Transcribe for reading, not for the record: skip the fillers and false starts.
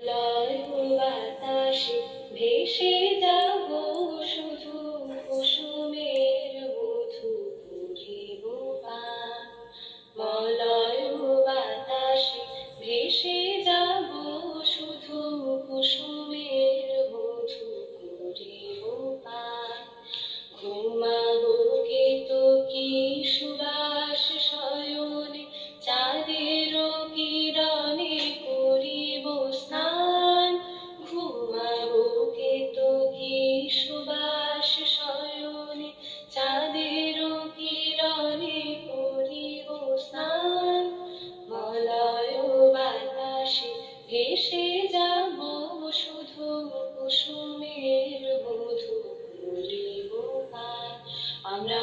লয় বাতাসে ভেসে যাব শুধু, কুসুমের মধু করিব পান। মলয় বাতাসে ভেসে যাব শুধু, কুসুমের মধু করিব পান। ঘুমাবো কেতকী সুবাস শয়নে, চাঁদের কিরণে করিব স্নান। ঘুমাবো কেতকী সুবাস শয়নে, চাঁদের কিরণে করিব স্নান। মলয় বাতাসে ভেসে যাব শুধু, কুসুমের মধু করিব পান। আমরা